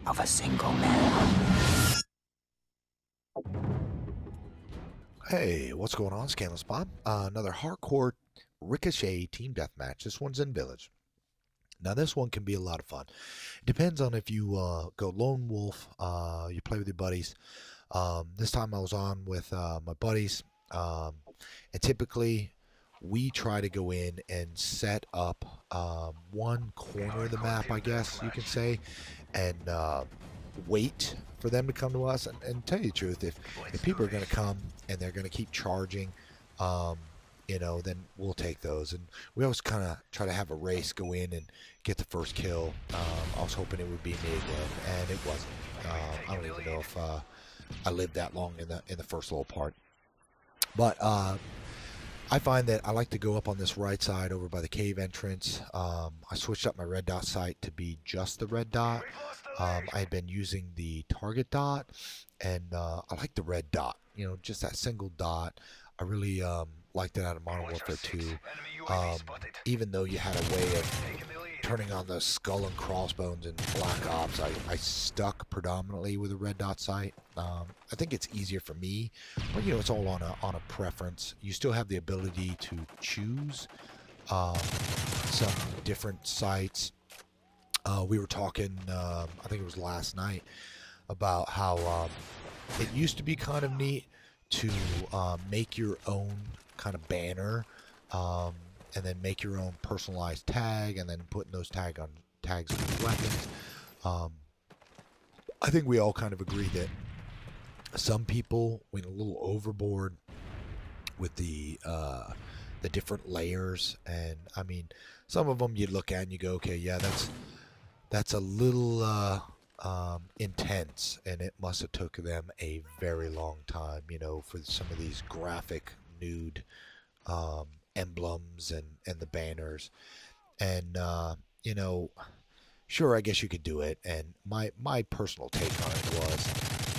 of a single man. Hey, what's going on? Scanless Bob. Another hardcore ricochet team deathmatch. This one's in Village. Now, this one can be a lot of fun. It depends on if you go lone wolf, you play with your buddies. This time I was on with my buddies, and typically we try to go in and set up one corner of the map, I guess you can say, and wait for them to come to us. And tell you the truth, if people are going to come and they're going to keep charging, um, then we'll take those. And we always kind of try to have a race, go in and get the first kill. I was hoping it would be me again, and it wasn't. I don't even know if I lived that long in the first little part. But I find that I like to go up on this right side over by the cave entrance. I switched up my red dot sight to be just the red dot. I had been using the target dot, and I like the red dot. Just that single dot. I really liked it out of Modern Warfare 2. Even though you had a way of turning on the skull and crossbones in Black Ops, I stuck predominantly with a red dot sight. I think it's easier for me, but it's all on a preference. You still have the ability to choose some different sights. We were talking, I think it was last night, about how it used to be kind of neat to make your own kind of banner, and then make your own personalized tag, and then putting those tags on your weapons. I think we all kind of agree that some people went a little overboard with the different layers, and I mean, some of them you look at and you go, okay, yeah, that's a little intense, and it must have took them a very long time, for some of these graphic nude emblems and the banners. And sure, I guess you could do it, and my personal take on it was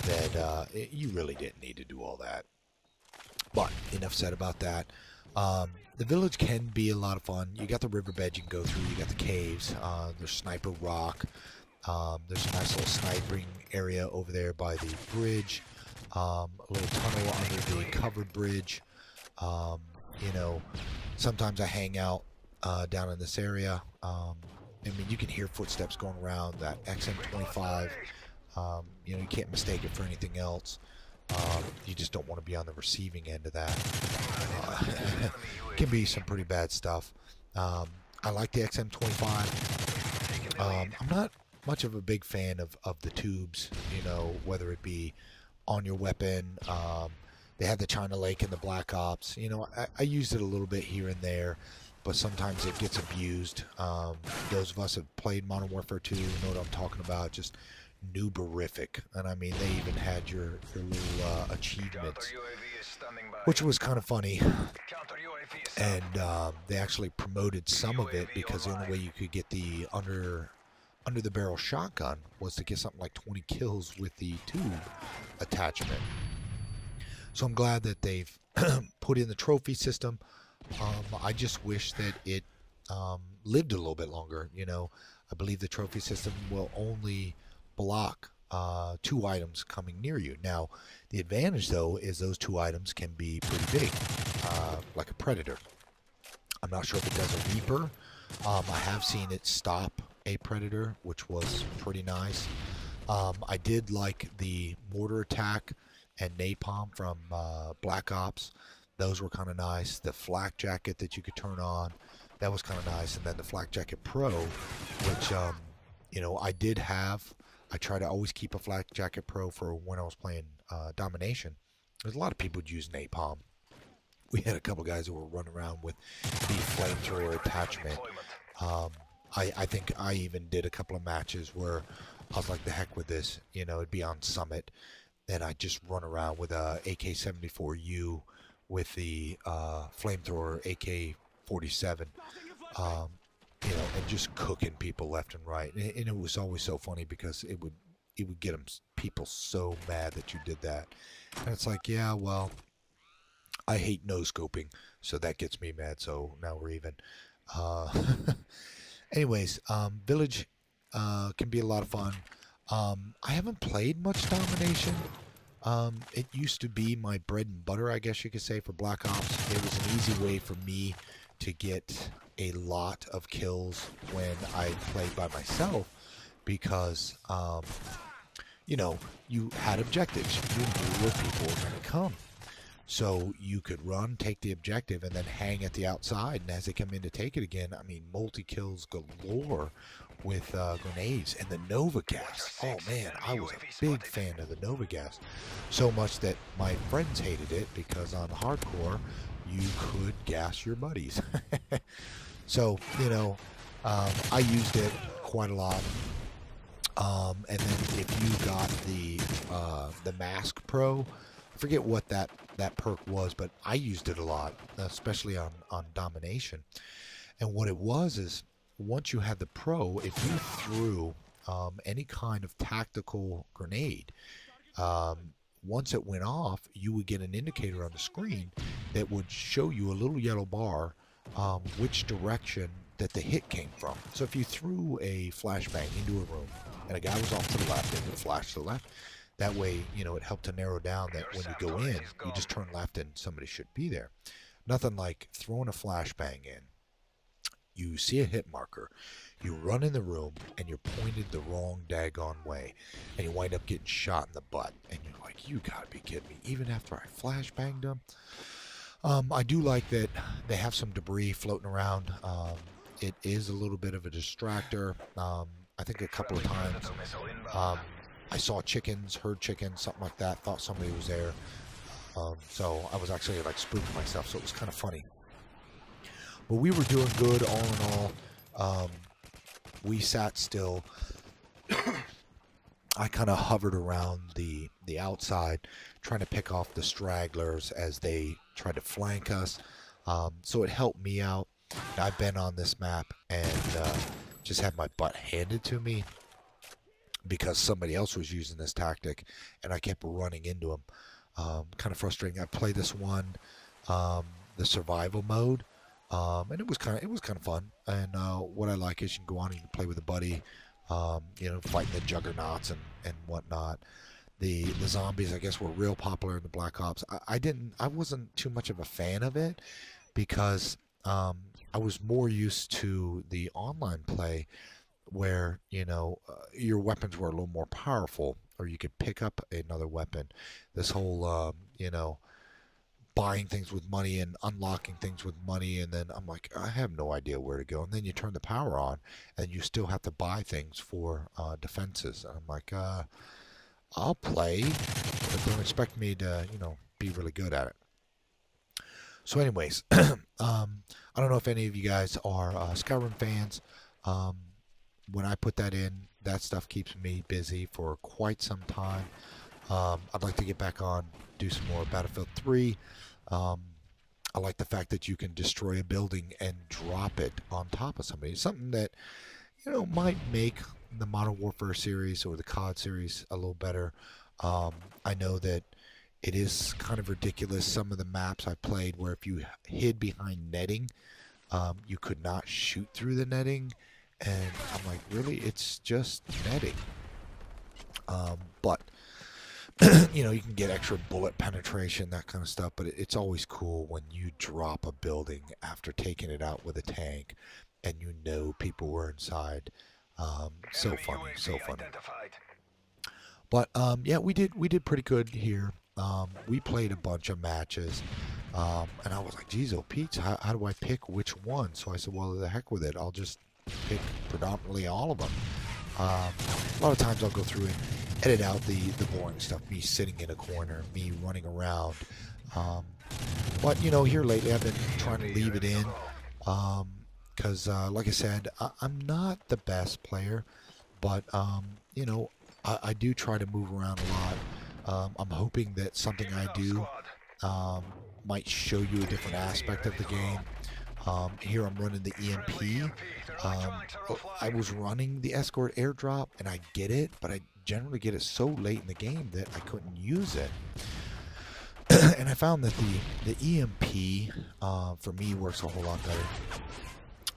that you really didn't need to do all that. But enough said about that. The village can be a lot of fun. You got the riverbed you can go through. You got the caves. There's Sniper Rock. There's a nice little sniping area over there by the bridge. A little tunnel under the covered bridge. Sometimes I hang out down in this area. I mean, you can hear footsteps going around that XM25. You can't mistake it for anything else. You just don't want to be on the receiving end of that. Can be some pretty bad stuff. I like the XM25. I'm not much of a big fan of the tubes, whether it be on your weapon. They had the China Lake and the Black Ops. I used it a little bit here and there, but sometimes it gets abused. Those of us that have played Modern Warfare 2 know what I'm talking about. Just nooberific. And I mean, they even had your little achievements, which was kind of funny. And they actually promoted some of it because the only way you could get the under the barrel shotgun was to get something like 20 kills with the tube attachment. So I'm glad that they've put in the trophy system. I just wish that it lived a little bit longer. I believe the trophy system will only block 2 items coming near you. Now, the advantage, though, is those 2 items can be pretty big, like a Predator. I'm not sure if it does a Reaper. I have seen it stop a Predator, which was pretty nice. I did like the mortar attack and napalm from Black Ops. Those were kind of nice. The flak jacket that you could turn on, that was kind of nice. And then the flak jacket pro, which I did have. I try to always keep a flak jacket pro for when I was playing domination. There's a lot of people who use napalm. We had a couple guys who were running around with the flamethrower attachment. I think I even did a couple of matches where I was like, the heck with this. It'd be on Summit, and I'd just run around with a AK-74U with the flamethrower AK-47, and just cooking people left and right. And it was always so funny because it would get people so mad that you did that. And it's like, yeah, well, I hate no-scoping, so that gets me mad, so now we're even. Anyways, Village can be a lot of fun. I haven't played much domination. It used to be my bread and butter, I guess you could say, for Black Ops. It was an easy way for me to get a lot of kills when I played by myself because, you know, you had objectives. You knew where people were going to come. So you could run, take the objective, and then hang at the outside. And as they come in to take it again, I mean, multi-kills galore with grenades. And the Nova gas. Oh, man, I was a big fan of the Nova gas. So much that my friends hated it because on hardcore, you could gas your buddies. So, you know, I used it quite a lot. And then if you got the Mask Pro, I forget what that perk was, but I used it a lot, especially on domination. And what it was is, once you had the Pro, if you threw any kind of tactical grenade, once it went off, you would get an indicator on the screen that would show you a little yellow bar which direction that the hit came from. So if you threw a flashbang into a room and a guy was off to the left, it would flash to the left. That way, you know, it helped to narrow down that when you go in, you just turn left and somebody should be there. Nothing like throwing a flashbang in. You see a hit marker, you run in the room, and you're pointed the wrong daggone way, and you wind up getting shot in the butt. And you're like, you gotta be kidding me, even after I flashbanged them? I do like that they have some debris floating around. It is a little bit of a distractor. I think a couple of times I saw chickens, heard chickens, something like that, thought somebody was there. So I was actually like spooking myself, so it was kind of funny. But we were doing good all in all. We sat still. I kind of hovered around the outside, trying to pick off the stragglers as they tried to flank us. So it helped me out. I've been on this map and just had my butt handed to me because somebody else was using this tactic, and I kept running into them. Kind of frustrating. I played this one, the survival mode, and it was kind of fun. And what I like is you can go on and you can play with a buddy, you know, fighting the juggernauts and whatnot. The zombies, I guess, were real popular in the Black Ops. I wasn't too much of a fan of it because I was more used to the online play where, you know, your weapons were a little more powerful, or you could pick up another weapon. This whole, you know, buying things with money and unlocking things with money, and then I'm like, I have no idea where to go. And then you turn the power on, and you still have to buy things for defenses. And I'm like, I'll play, but don't expect me to, you know, be really good at it. So anyways, I don't know if any of you guys are Skyrim fans. When I put that in, that stuff keeps me busy for quite some time. I'd like to get back on, do some more Battlefield 3. I like the fact that you can destroy a building and drop it on top of somebody. Something that, you know, might make the Modern Warfare series or the COD series a little better. I know that it is kind of ridiculous, some of the maps I played where if you hid behind netting, you could not shoot through the netting. And I'm like, really? It's just netting. But, you know, you can get extra bullet penetration, that kind of stuff. But it's always cool when you drop a building after taking it out with a tank and you know people were inside. So funny, so funny. But, yeah, we did pretty good here. We played a bunch of matches. And I was like, geez, oh, Pete, how do I pick which one? So I said, well, the heck with it. I'll just pick predominantly all of them. A lot of times I'll go through and edit out the boring stuff, me sitting in a corner, me running around. But, you know, here lately I've been trying to leave it in because, like I said, I'm not the best player, but, you know, I do try to move around a lot. I'm hoping that something I do might show you a different aspect of the game. Here I'm running the EMP. I was running the escort airdrop, and I get it, but I generally get it so late in the game that I couldn't use it. And I found that the EMP for me works a whole lot better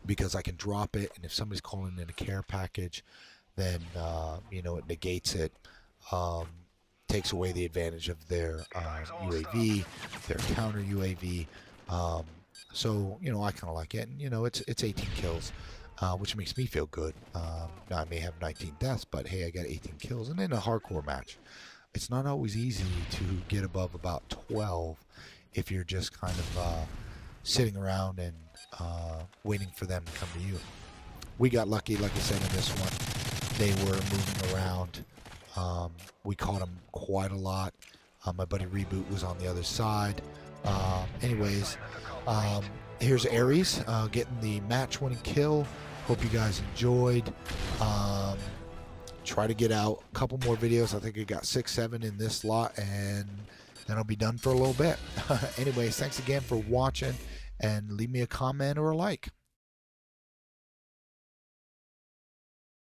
because I can drop it, and if somebody's calling in a care package, then you know, it negates it, um, takes away the advantage of their UAV, their counter UAV. Um, so you know, I kind of like it, and you know, it's 18 kills, which makes me feel good. Now I may have 19 deaths, but hey, I got 18 kills, and in a hardcore match, it's not always easy to get above about 12 if you're just kind of sitting around and waiting for them to come to you. We got lucky, like I said, in this one. They were moving around. We caught them quite a lot. My buddy Reboot was on the other side. Anyways, here's Aries getting the match-winning kill. Hope you guys enjoyed. Try to get out a couple more videos. I think I got 6, 7 in this lot, and then I'll be done for a little bit. Anyways, thanks again for watching, and leave me a comment or a like.